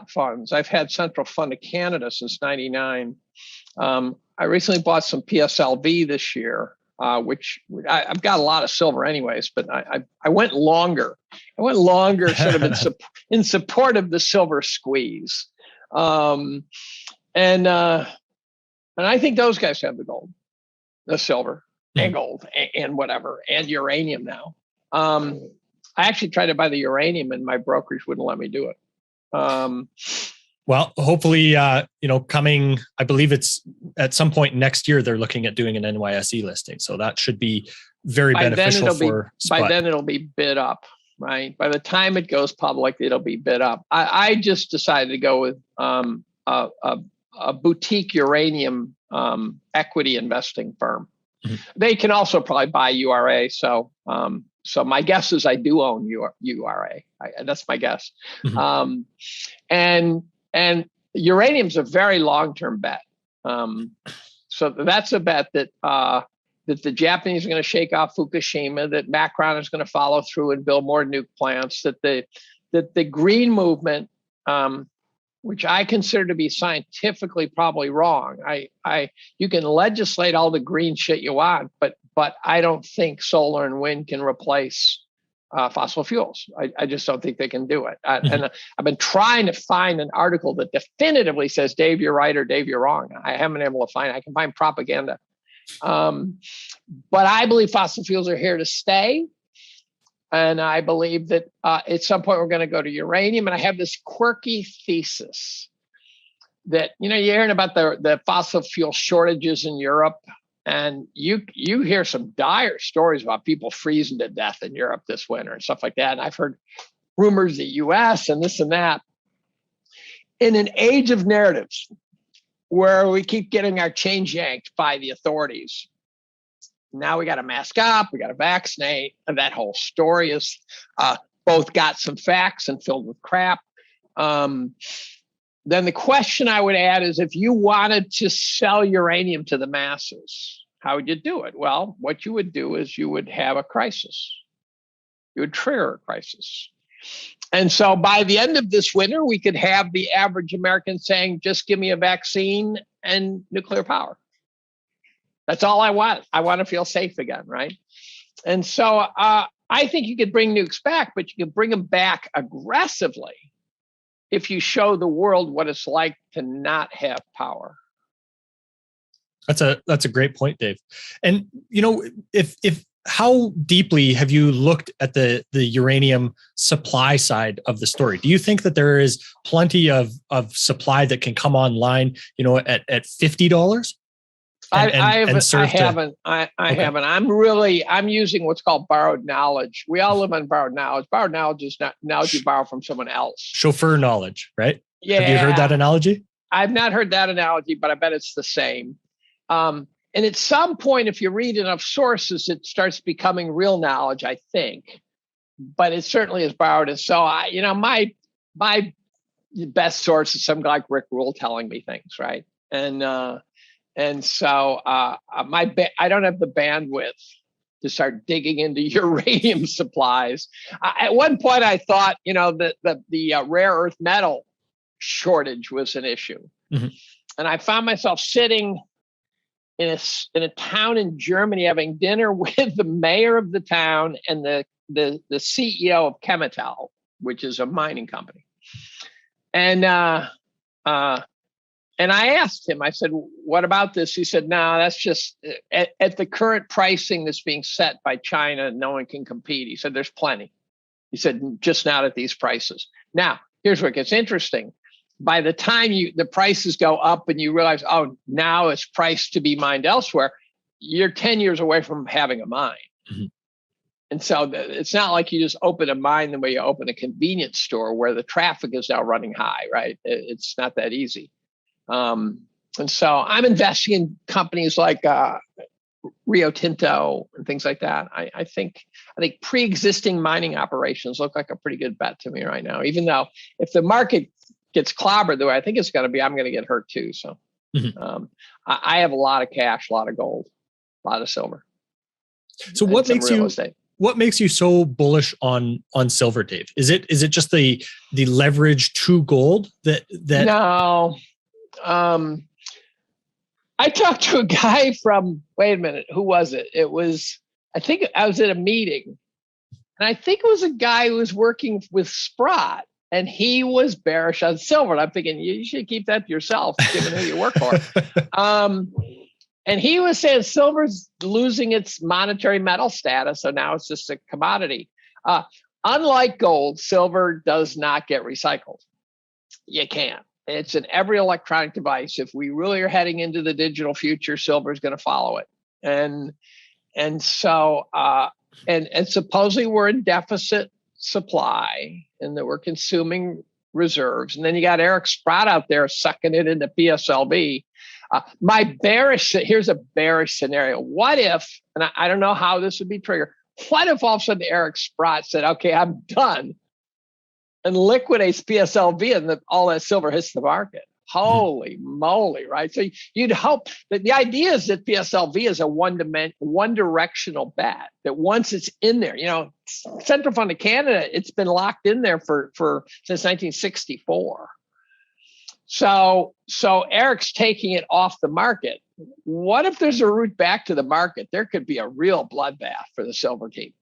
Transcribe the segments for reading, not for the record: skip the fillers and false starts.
funds. I've had Central Fund of Canada since '99. I recently bought some PSLV this year, which I've got a lot of silver anyways, but I went longer. I went longer sort of in support of the silver squeeze. And I think those guys have the gold, the silver and gold and whatever, and uranium now. I actually tried to buy the uranium and my brokerage wouldn't let me do it. Well, hopefully, coming, I believe it's at some point next year, they're looking at doing an NYSE listing. So that should be very beneficial for SPUT. By then it'll be bid up, right? By the time it goes public, it'll be bid up. I just decided to go with a boutique uranium equity investing firm. Mm-hmm. They can also probably buy URA. So my guess is I do own URA. That's my guess. Mm-hmm. And uranium's a very long-term bet. So that's a bet that the Japanese are going to shake off Fukushima, that Macron is going to follow through and build more nuke plants, that the green movement, which I consider to be scientifically probably wrong. You can legislate all the green shit you want, but I don't think solar and wind can replace fossil fuels. I just don't think they can do it. And I've been trying to find an article that definitively says, Dave, you're right, or Dave, you're wrong. I haven't been able to find it. I can find propaganda. But I believe fossil fuels are here to stay. And I believe that at some point we're going to go to uranium. And I have this quirky thesis that, you're hearing about the fossil fuel shortages in Europe. And you hear some dire stories about people freezing to death in Europe this winter and stuff like that. And I've heard rumors the US and this and that. In an age of narratives where we keep getting our chains yanked by the authorities, now we got to mask up, we got to vaccinate. And that whole story is both got some facts and filled with crap. Then the question I would add is, if you wanted to sell uranium to the masses, how would you do it? Well, what you would do is you would have a crisis. You would trigger a crisis. And so by the end of this winter, we could have the average American saying, just give me a vaccine and nuclear power. That's all I want. I want to feel safe again, right? And so I think you could bring nukes back, but you could bring them back aggressively if you show the world what it's like to not have power. That's a great point, Dave. And if how deeply have you looked at the uranium supply side of the story? Do you think that there is plenty of supply that can come online, at $50? I haven't. I'm using what's called borrowed knowledge. We all live on borrowed knowledge. Borrowed knowledge is not knowledge you borrow from someone else. Chauffeur knowledge, right? Yeah. Have you heard that analogy? I've not heard that analogy, but I bet it's the same. And at some point, if you read enough sources, it starts becoming real knowledge, I think. But it certainly is borrowed. And so my best source is some guy like Rick Rule telling me things, right? And so I don't have the bandwidth to start digging into uranium supplies. At one point, I thought, that the rare earth metal shortage was an issue. Mm-hmm. And I found myself sitting in a town in Germany having dinner with the mayor of the town and the CEO of Chemetall, which is a mining company. And I asked him, I said, what about this? He said, no, that's just at the current pricing that's being set by China, no one can compete. He said, there's plenty. He said, just not at these prices. Now, here's where it gets interesting. By the time the prices go up and you realize, oh, now it's priced to be mined elsewhere, you're 10 years away from having a mine. Mm-hmm. And so it's not like you just open a mine the way you open a convenience store where the traffic is now running high, right? It's not that easy. And so I'm investing in companies like Rio Tinto and things like that. I think pre-existing mining operations look like a pretty good bet to me right now, even though if the market gets clobbered the way I think it's going to be, I'm going to get hurt too. So mm-hmm. I have a lot of cash, a lot of gold, a lot of silver. So what makes what makes you so bullish on silver, Dave? Is it just the leverage to gold that No. I talked to a guy from, wait a minute, who was it? I think I was at a meeting, and I think it was a guy who was working with Sprott, and he was bearish on silver. And I'm thinking, you should keep that to yourself, given who you work for. And he was saying silver's losing its monetary metal status, so now it's just a commodity. Unlike gold, silver does not get recycled. You can't. It's in every electronic device. If we really are heading into the digital future, silver is going to follow it. And so supposedly we're in deficit supply and that we're consuming reserves. And then you got Eric Sprott out there sucking it into PSLV. Here's a bearish scenario. What if, and I don't know how this would be triggered, what if all of a sudden Eric Sprott said, okay, I'm done, and liquidates PSLV and all that silver hits the market? Holy moly, right? So you'd hope that the idea is that PSLV is a one directional bet, that once it's in there, Central Fund of Canada, it's been locked in there since 1964. So Eric's taking it off the market. What if there's a route back to the market? There could be a real bloodbath for the silver team.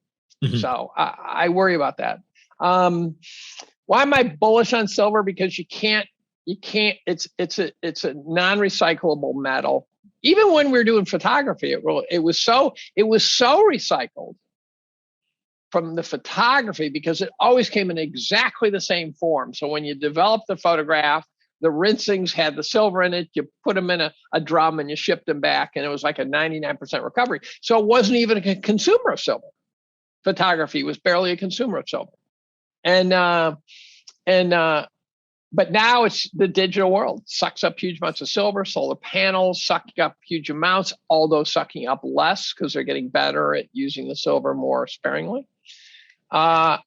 Mm-hmm. So I worry about that. Why am I bullish on silver? Because you can't. It's a non-recyclable metal. Even when we were doing photography, it was so recycled from the photography because it always came in exactly the same form. So when you developed the photograph, the rinsings had the silver in it. You put them in a drum and you shipped them back, and it was like a 99% recovery. So it wasn't even a consumer of silver. Photography was barely a consumer of silver. But now it's the digital world. Sucks up huge amounts of silver. Solar panels sucking up huge amounts, although sucking up less because they're getting better at using the silver more sparingly. And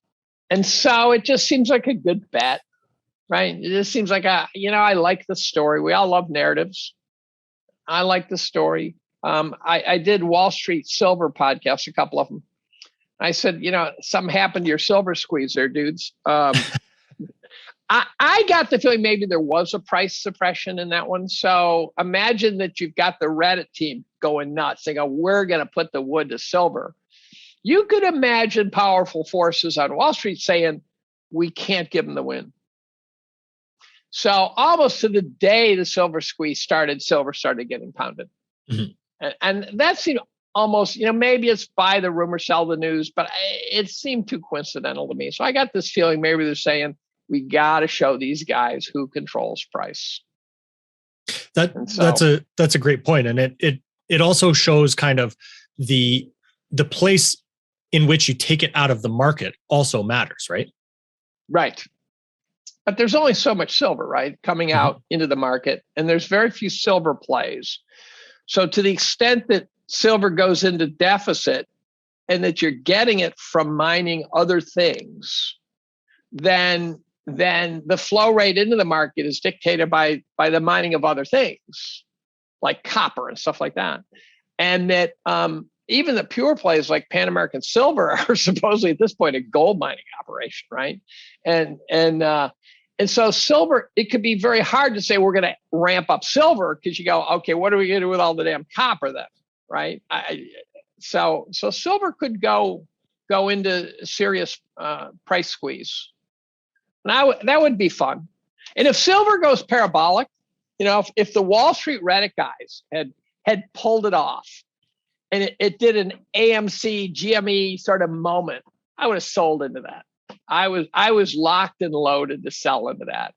so it just seems like a good bet, right? It just seems like I like the story. We all love narratives. I like the story. I did Wall Street Silver podcasts, a couple of them. I said, something happened to your silver squeeze there, dudes. I got the feeling maybe there was a price suppression in that one. So imagine that you've got the Reddit team going nuts. They go, we're going to put the wood to silver. You could imagine powerful forces on Wall Street saying, we can't give them the win. So almost to the day the silver squeeze started, silver started getting pounded. Mm-hmm. And that seemed almost, maybe it's buy the rumor, sell the news, but it seemed too coincidental to me. So I got this feeling maybe they're saying, we got to show these guys who controls price. That's a great point. And it also shows kind of the place in which you take it out of the market also matters, right? Right. But there's only so much silver, right, coming out into the market, and there's very few silver plays. So to the extent that silver goes into deficit and that you're getting it from mining other things, then the flow rate into the market is dictated by the mining of other things like copper and stuff like that. And that even the pure plays like Pan American Silver are supposedly at this point a gold mining operation, right? And so silver, it could be very hard to say we're going to ramp up silver because you go, okay, what are we going to do with all the damn copper then, right? So silver could go into serious price squeeze. Now that would be fun. And if silver goes parabolic, if the Wall Street Reddit guys had pulled it off and it did an AMC GME sort of moment, I would have sold into that. I was locked and loaded to sell into that.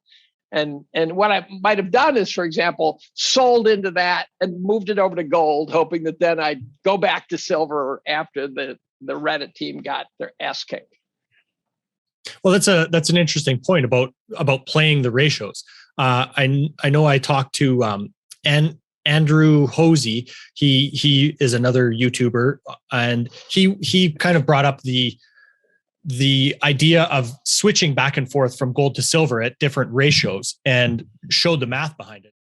And what I might have done is, for example, sold into that and moved it over to gold, hoping that then I'd go back to silver after the Reddit team got their ass kicked. Well, that's an interesting point about playing the ratios. I know I talked to Andrew Hosey. He is another YouTuber, and he kind of brought up the idea of switching back and forth from gold to silver at different ratios and showed the math behind it.